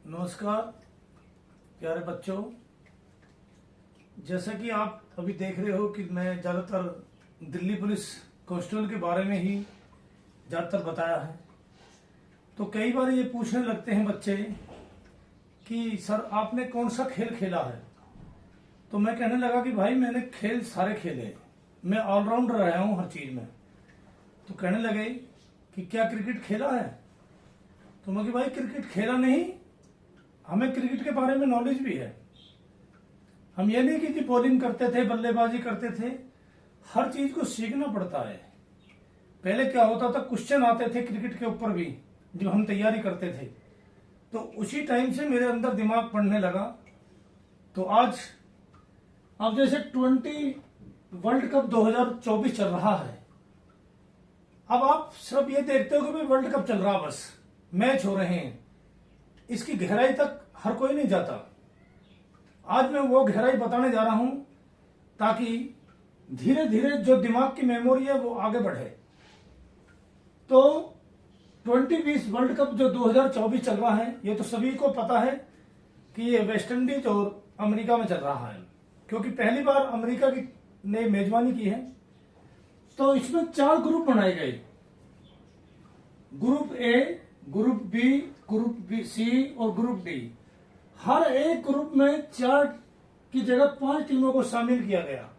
नमस्कार प्यारे बच्चों, जैसा कि आप अभी देख रहे हो कि मैं ज़्यादातर दिल्ली पुलिस कांस्टेबल के बारे में ही ज़्यादातर बताया है। तो कई बार ये पूछने लगते हैं बच्चे कि सर आपने कौन सा खेल खेला है। तो मैं कहने लगा कि भाई मैंने खेल सारे खेले, मैं ऑलराउंडर रहा हूँ हर चीज़ में। तो कहने लगे कि क्या क्रिकेट खेला है। तो मैं कि भाई क्रिकेट खेला नहीं, हमें क्रिकेट के बारे में नॉलेज भी है। हम ये नहीं कि बॉलिंग करते थे, बल्लेबाजी करते थे, हर चीज को सीखना पड़ता है। पहले क्या होता था, क्वेश्चन आते थे क्रिकेट के ऊपर भी जब हम तैयारी करते थे, तो उसी टाइम से मेरे अंदर दिमाग पढ़ने लगा। तो आज अब जैसे 20 वर्ल्ड कप 2024 चल रहा है। अब आप सिर्फ ये देखते हो कि भाई वर्ल्ड कप चल रहा, बस मैच हो रहे हैं, इसकी गहराई तक हर कोई नहीं जाता। आज मैं वो गहराई बताने जा रहा हूं ताकि धीरे धीरे जो दिमाग की मेमोरी है वो आगे बढ़े। तो 2020 वर्ल्ड कप जो 2024 चल रहा है, ये तो सभी को पता है कि ये वेस्ट इंडीज और अमेरिका में चल रहा है, क्योंकि पहली बार अमेरिका की ने मेजबानी की है। तो इसमें 4 ग्रुप बनाए गए, group A, group B, group B C और ग्रुप डी। हर एक ग्रुप में 4 की जगह 5 टीमों को शामिल किया गया।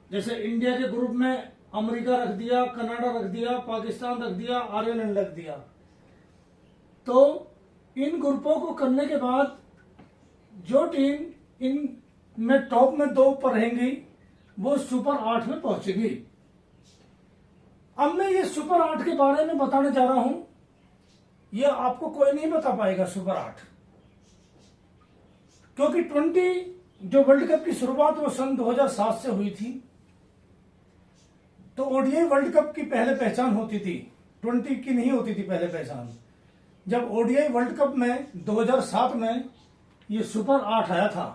जैसे इंडिया के ग्रुप में अमेरिका रख दिया, कनाडा रख दिया, पाकिस्तान रख दिया, आयरलैंड रख दिया। तो इन ग्रुपों को करने के बाद जो टीम इन में टॉप में 2 ऊपर रहेंगी वो सुपर 8 में पहुंचेगी। अब मैं ये सुपर 8 के बारे में बताने जा रहा हूं। ये आपको कोई नहीं बता पाएगा सुपर 8, क्योंकि 20 जो वर्ल्ड कप की शुरुआत वो सन 2007 से हुई थी। तो ओडीआई वर्ल्ड कप की पहले पहचान होती थी, 20 की नहीं होती थी पहले पहचान। जब ओडीआई वर्ल्ड कप में 2007 में ये सुपर 8 आया था,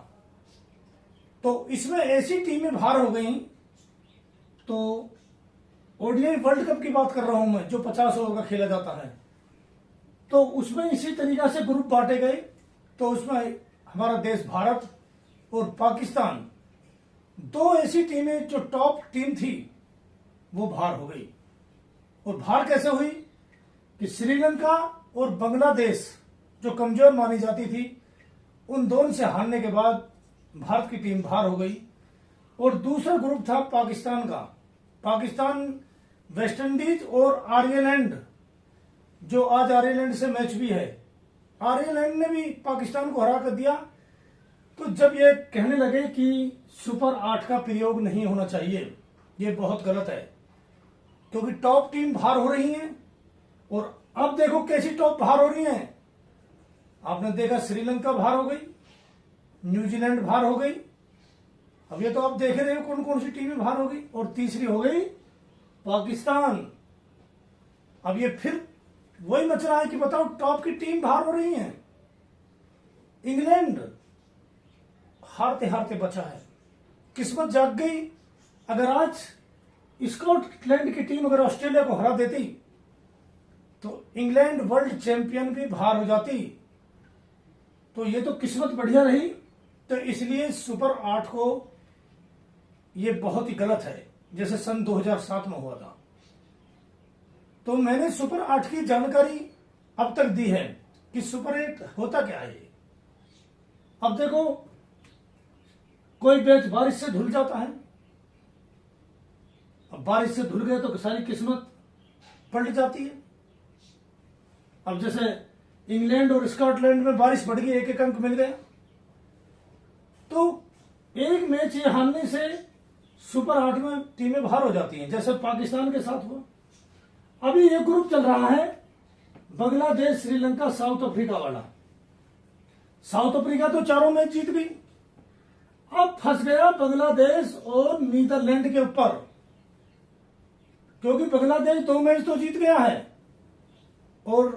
तो इसमें ऐसी टीमें बाहर हो गई। तो ओडीआई वर्ल्ड कप की बात कर रहा हूं मैं, जो 50 ओवर का खेला जाता है। तो उसमें इसी तरीका से ग्रुप बांटे गए। तो उसमें हमारा देश भारत और पाकिस्तान, 2 ऐसी टीमें जो टॉप टीम थी वो बाहर हो गई। और बाहर कैसे हुई कि श्रीलंका और बांग्लादेश जो कमजोर मानी जाती थी, उन दोनों से हारने के बाद भारत की टीम बाहर हो गई। और दूसरा ग्रुप था पाकिस्तान का। पाकिस्तान, वेस्ट इंडीज और आयरलैंड, जो आज आयरलैंड से मैच भी है, आयरलैंड ने भी पाकिस्तान को हरा कर दिया। तो जब ये कहने लगे कि सुपर 8 का प्रयोग नहीं होना चाहिए, ये बहुत गलत है, क्योंकि टॉप टीम बाहर हो रही है। और अब देखो कैसी टॉप बाहर हो रही है। आपने देखा श्रीलंका बाहर हो गई, न्यूजीलैंड बाहर हो गई। अब ये तो आप देख रहे हो कौन कौन सी टीमें बाहर हो गई। और तीसरी हो गई पाकिस्तान। अब ये फिर वही मच रहा है कि बताओ टॉप की टीम बाहर हो रही है। इंग्लैंड हारते हारते बचा है, किस्मत जाग गई। अगर आज स्कॉटलैंड की टीम अगर ऑस्ट्रेलिया को हरा देती तो इंग्लैंड वर्ल्ड चैंपियन भी बाहर हो जाती। तो ये तो किस्मत बढ़िया रही। तो इसलिए सुपर 8 को ये बहुत ही गलत है, जैसे सन 2007 में हुआ था। तो मैंने सुपर 8 की जानकारी अब तक दी है कि सुपर 8 होता क्या है। अब देखो, कोई मैच बारिश से धुल जाता है। अब बारिश से धुल गए तो सारी किस्मत पलट जाती है। अब जैसे इंग्लैंड और स्कॉटलैंड में बारिश बढ़ गई, 1-1 अंक मिल गया। तो एक मैच ये हारने से सुपर 8 में टीमें बाहर हो जाती हैं, जैसे पाकिस्तान के साथ हुआ। अभी ये ग्रुप चल रहा है बांग्लादेश, श्रीलंका, साउथ अफ्रीका वाला। साउथ अफ्रीका तो 4 मैच जीत गई। अब फंस गया बांग्लादेश और नीदरलैंड के ऊपर, क्योंकि बांग्लादेश 2 मैच तो जीत गया है और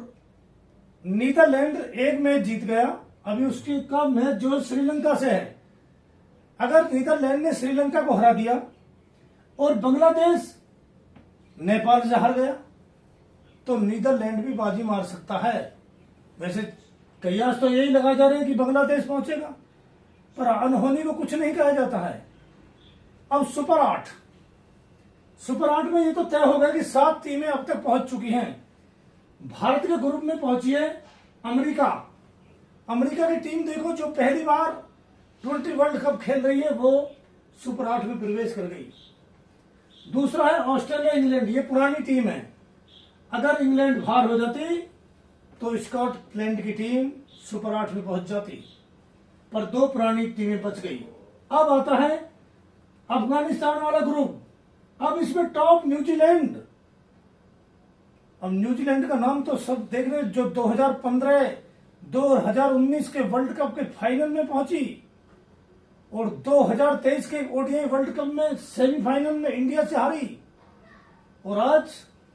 नीदरलैंड 1 मैच जीत गया। अभी उसकी का मैच जो श्रीलंका से है। अगर नीदरलैंड ने श्रीलंका को हरा दिया और बांग्लादेश नेपाल से हार गया, तो नीदरलैंड भी बाजी मार सकता है। वैसे कयास तो यही लगा जा रहे हैं कि बांग्लादेश पहुंचेगा, पर अनहोनी को कुछ नहीं कहा जाता है। अब सुपर 8 में ये तो तय हो गया कि 7 टीमें अब तक पहुंच चुकी हैं। भारत के ग्रुप में पहुंची है अमेरिका। अमेरिका की टीम देखो, जो पहली बार 20 वर्ल्ड कप खेल रही है, वो सुपर 8 में प्रवेश कर गई। दूसरा है ऑस्ट्रेलिया, इंग्लैंड। ये पुरानी टीम है। अगर इंग्लैंड बाहर हो जाती तो स्कॉटलैंड की टीम सुपर 8 में पहुंच जाती, पर 2 पुरानी टीमें बच गई। अब आता है अफगानिस्तान वाला ग्रुप। अब इसमें टॉप न्यूजीलैंड। अब न्यूजीलैंड का नाम तो सब देख रहे, जो 2015 2019 के वर्ल्ड कप के फाइनल में पहुंची और 2023 के ओडीआई वर्ल्ड कप में सेमीफाइनल में इंडिया से हारी, और आज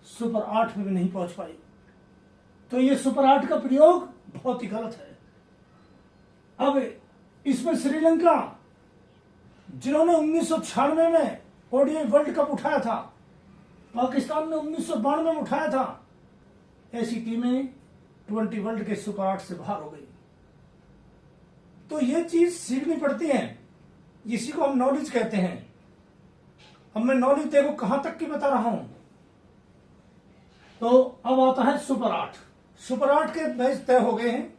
सुपर 8 में भी नहीं पहुंच पाई। तो ये सुपर 8 का प्रयोग बहुत ही गलत है। अब इसमें श्रीलंका, जिन्होंने 1996 में ओडीआई वर्ल्ड कप उठाया था, पाकिस्तान ने 1992 में उठाया था, ऐसी टीमें 20 वर्ल्ड के सुपर 8 से बाहर हो गई। तो ये चीज सीखनी पड़ती है। इसी को हम नॉलेज कहते हैं। अब मैं नॉलेज देखो कहां तक की बता रहा हूं। तो अब आता है सुपर 8। सुपर 8 के मैच तय हो गए हैं।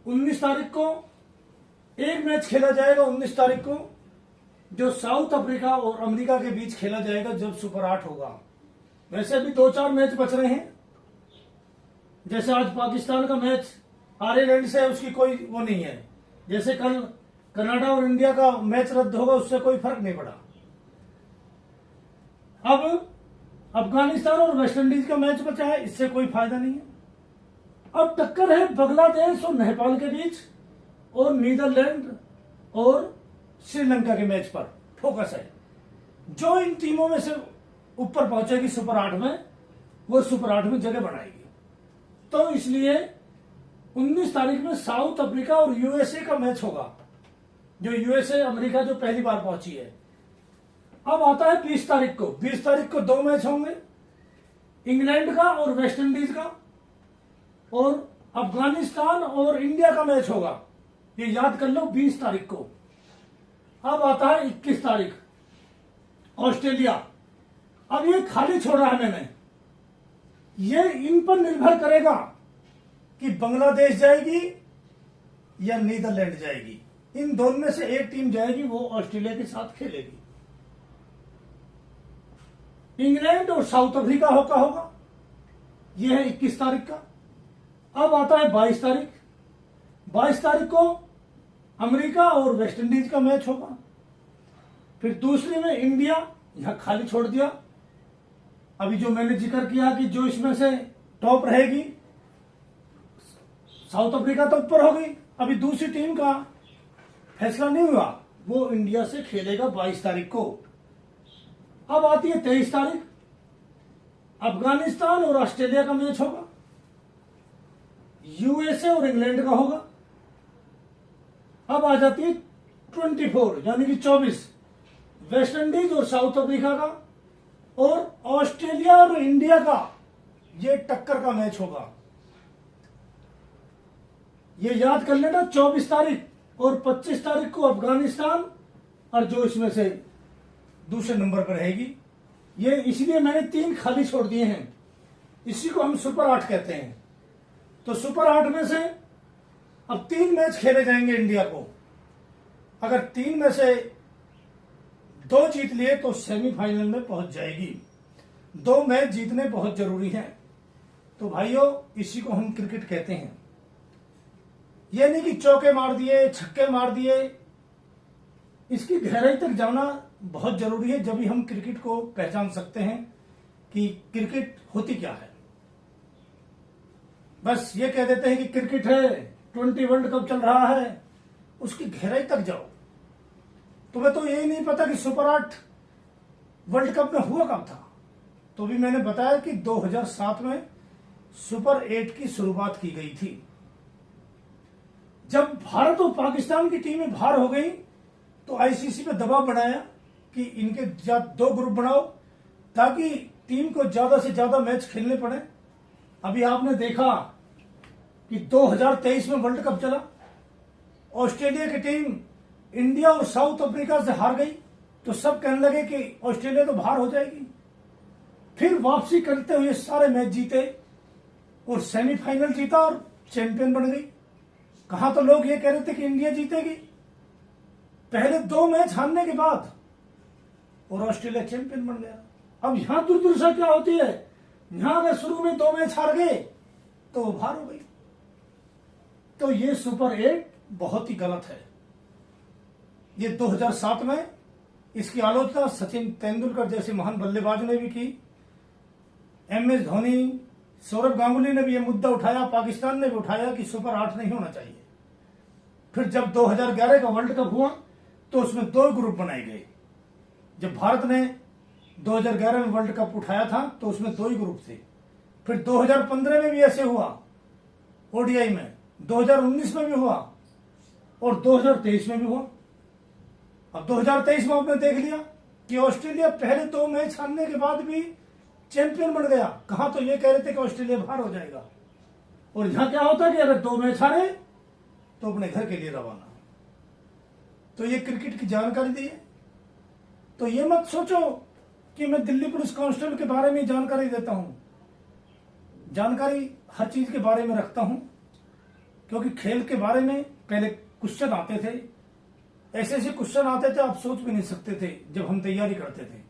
19 तारीख को एक मैच खेला जाएगा, 19 तारीख को, जो साउथ अफ्रीका और अमेरिका के बीच खेला जाएगा जब सुपर 8 होगा। वैसे अभी 2-4 मैच बच रहे हैं। जैसे आज पाकिस्तान का मैच आयरलैंड से, उसकी कोई वो नहीं है। जैसे कल कनाडा और इंडिया का मैच रद्द होगा, उससे कोई फर्क नहीं पड़ा। अब अफगानिस्तान और वेस्ट इंडीज का मैच बचा है, इससे कोई फायदा नहीं है। अब टक्कर है बांग्लादेश और नेपाल के बीच, और नीदरलैंड और श्रीलंका के मैच पर फोकस है। जो इन टीमों में से ऊपर पहुंचेगी सुपर 8 में, वो सुपर 8 में जगह बनाएगी। तो इसलिए 19 तारीख में साउथ अफ्रीका और यूएसए का मैच होगा, जो यूएसए अमेरिका जो पहली बार पहुंची है। अब आता है 20 तारीख को। 20 तारीख को 2 मैच होंगे, इंग्लैंड का और वेस्ट इंडीज का, और अफगानिस्तान और इंडिया का मैच होगा। ये याद कर लो, 20 तारीख को। अब आता है 21 तारीख, ऑस्ट्रेलिया। अब ये खाली छोड़ा है मैंने। ये इन पर निर्भर करेगा कि बांग्लादेश जाएगी या नीदरलैंड जाएगी। इन दोनों में से एक टीम जाएगी, वो ऑस्ट्रेलिया के साथ खेलेगी। इंग्लैंड और साउथ अफ्रीका होगा। यह है 21 तारीख का। अब आता है 22 तारीख। 22 तारीख को अमेरिका और वेस्ट इंडीज का मैच होगा। फिर दूसरे में इंडिया, यहां खाली छोड़ दिया। अभी जो मैंने जिक्र किया कि जो इसमें से टॉप रहेगी, साउथ अफ्रीका तो ऊपर हो गई। अभी दूसरी टीम का फैसला नहीं हुआ, वो इंडिया से खेलेगा 22 तारीख को। अब आती है 23 तारीख, अफगानिस्तान और ऑस्ट्रेलिया का मैच होगा। यूएसए और इंग्लैंड का होगा। अब आ जाती है 24 यानी कि 24, वेस्ट इंडीज और साउथ अफ्रीका का, और ऑस्ट्रेलिया और इंडिया का ये टक्कर का मैच होगा। ये याद कर लेना, 24 तारीख और 25 तारीख को अफगानिस्तान, और जो इसमें से दूसरे नंबर पर रहेगी। ये इसलिए मैंने 3 खाली छोड़ दिए हैं। इसी को हम सुपर 8 कहते हैं। तो सुपर 8 में से अब 3 मैच खेले जाएंगे इंडिया को। अगर 3 में से 2 जीत लिए तो सेमीफाइनल में पहुंच जाएगी। 2 मैच जीतने बहुत जरूरी हैं। तो भाइयों, इसी को हम क्रिकेट कहते हैं। यह नहीं कि चौके मार दिए, छक्के मार दिए। इसकी गहराई तक जाना बहुत जरूरी है, जब भी हम क्रिकेट को पहचान सकते हैं कि क्रिकेट होती क्या है। बस ये कह देते हैं कि क्रिकेट है, 20 वर्ल्ड कप चल रहा है, उसकी गहराई तक जाओ। तुम्हें तो यही नहीं पता कि सुपर 8 वर्ल्ड कप में हुआ कब था। तो भी मैंने बताया कि 2007 में सुपर 8 की शुरुआत की गई थी। जब भारत और पाकिस्तान की टीमें बाहर हो गई तो आईसीसी पे दबाव बनाया कि इनके 2 ग्रुप बनाओ, ताकि टीम को ज्यादा से ज्यादा मैच खेलने पड़े। अभी आपने देखा कि 2023 में वर्ल्ड कप चला, ऑस्ट्रेलिया की टीम इंडिया और साउथ अफ्रीका से हार गई, तो सब कहने लगे कि ऑस्ट्रेलिया तो बाहर हो जाएगी। फिर वापसी करते हुए सारे मैच जीते और सेमीफाइनल जीता और चैंपियन बन गई। कहा तो लोग ये कह रहे थे कि इंडिया जीतेगी, पहले 2 मैच हारने के बाद, और ऑस्ट्रेलिया चैंपियन बन गया। अब यहां दुर्दशा क्या होती है, यहां अगर शुरू में 2 मैच हार गए तो वो बाहर हो गई। तो ये सुपर 8 बहुत ही गलत है। ये 2007 में इसकी आलोचना सचिन तेंदुलकर जैसे महान बल्लेबाज ने भी की, MS धोनी, सौरभ गांगुली ने भी ये मुद्दा उठाया, पाकिस्तान ने भी उठाया कि सुपर 8 नहीं होना चाहिए। फिर जब 2011 का वर्ल्ड कप हुआ तो उसमें 2 ग्रुप बनाए गए। जब भारत ने 2011 में वर्ल्ड कप उठाया था तो उसमें 2 ही ग्रुप थे। फिर 2015 में भी ऐसे हुआ ODI में, 2019 में भी हुआ और 2023 में भी हुआ। अब 2023 में आपने देख लिया कि ऑस्ट्रेलिया पहले 2 मैच हारने के बाद भी चैंपियन बन गया। कहा तो ये कह रहे थे कि ऑस्ट्रेलिया बाहर हो जाएगा, और यहां क्या होता है कि अगर 2 मैच हारे तो अपने घर के लिए रवाना। तो ये क्रिकेट की जानकारी दी है। तो ये मत सोचो कि मैं दिल्ली पुलिस कांस्टेबल के बारे में जानकारी देता हूं। जानकारी हर चीज के बारे में रखता हूं, क्योंकि खेल के बारे में पहले क्वेश्चन आते थे, ऐसे ऐसे क्वेश्चन आते थे आप सोच भी नहीं सकते थे जब हम तैयारी करते थे।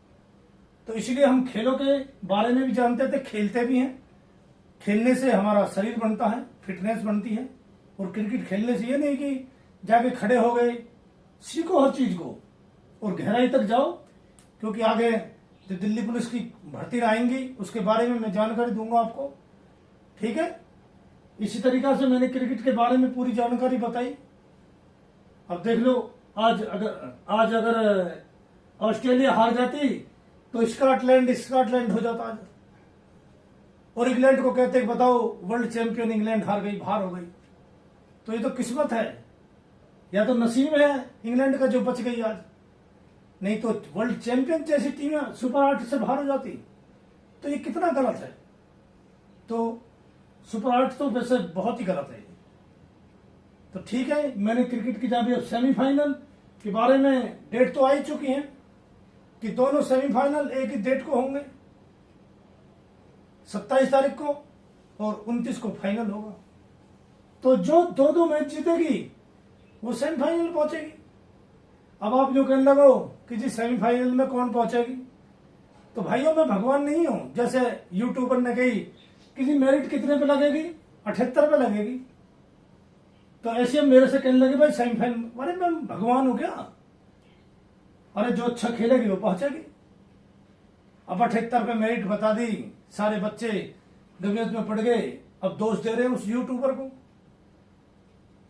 तो इसलिए हम खेलों के बारे में भी जानते थे, खेलते भी हैं। खेलने से हमारा शरीर बनता है, फिटनेस बनती है। और क्रिकेट खेलने से ये नहीं कि जाके खड़े हो गए, सीखो हर चीज को और गहराई तक जाओ, क्योंकि आगे जो दिल्ली पुलिस की भर्ती आएंगी उसके बारे में मैं जानकारी दूंगा आपको। ठीक है, इसी तरीका से मैंने क्रिकेट के बारे में पूरी जानकारी बताई। अब देख लो, आज अगर ऑस्ट्रेलिया हार जाती तो स्कॉटलैंड हो जाता आज, और इंग्लैंड को कहते कि बताओ वर्ल्ड चैंपियन इंग्लैंड हार गई, बाहर हो गई। तो ये तो किस्मत है, या तो नसीब है इंग्लैंड का जो बच गई आज, नहीं तो वर्ल्ड चैंपियन जैसी टीम सुपर 8 से बाहर हो जाती। तो ये कितना गलत है। तो सुपर 8 तो वैसे बहुत ही गलत है। तो ठीक है, मैंने क्रिकेट की जब सेमीफाइनल के बारे में डेट तो आ ही चुकी है कि दोनों सेमीफाइनल एक ही डेट को होंगे, 27 तारीख को और 29 को फाइनल होगा। तो जो 2 मैच जीतेगी वो सेमीफाइनल पहुंचेगी। अब आप जो कहने लगो कि जी सेमीफाइनल में कौन पहुंचेगी, तो भाइयों मैं भगवान नहीं हूं। जैसे यूट्यूबर ने कही कि जी मेरिट कितने पे लगेगी, 78 पे लगेगी, तो ऐसे मेरे से कहने लगे भाई सेमीफाइनल। अरे मैं भगवान हूं क्या? अरे जो अच्छा खेलेगी वो पहुंचेगी। अब 78 पे मेरिट बता दी, सारे बच्चे दुनिया में पड़ गए। अब दोष दे रहे हैं उस यूट्यूबर को,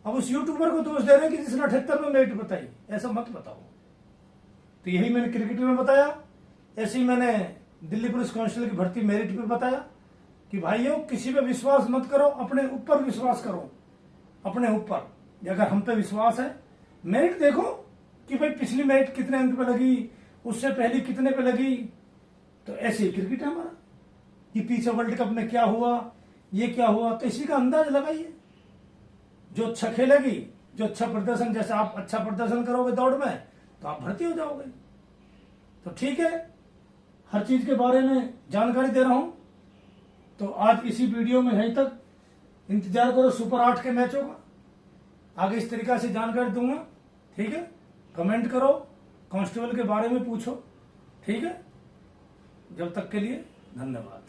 अब उस यूट्यूबर को दोष दे रहे हैं कि जिसने 78 में मेरिट बताई। ऐसा मत बताओ। तो यही मैंने क्रिकेट में बताया, ऐसे ही मैंने दिल्ली पुलिस कांस्टेबल की भर्ती मेरिट पे बताया कि भाइयों किसी पे विश्वास मत करो, अपने ऊपर विश्वास करो। अपने ऊपर अगर हम पे विश्वास है, मेरिट देखो कि भाई पिछली मेरिट कितने अंक पे लगी, उससे पहले कितने पे लगी। तो ऐसे ही क्रिकेट है हमारा कि पीछे वर्ल्ड कप में क्या हुआ, ये क्या हुआ, तो इसी का अंदाज लगाइए। जो अच्छा खेलेगी, जो अच्छा प्रदर्शन, जैसे आप अच्छा प्रदर्शन करोगे दौड़ में तो आप भर्ती हो जाओगे। तो ठीक है, हर चीज के बारे में जानकारी दे रहा हूं। तो आज इसी वीडियो में यहीं तक, इंतजार करो सुपर 8 के मैचों का, आगे इस तरीका से जानकारी दूंगा। ठीक है, कमेंट करो, कांस्टेबल के बारे में पूछो। ठीक है, जब तक के लिए धन्यवाद।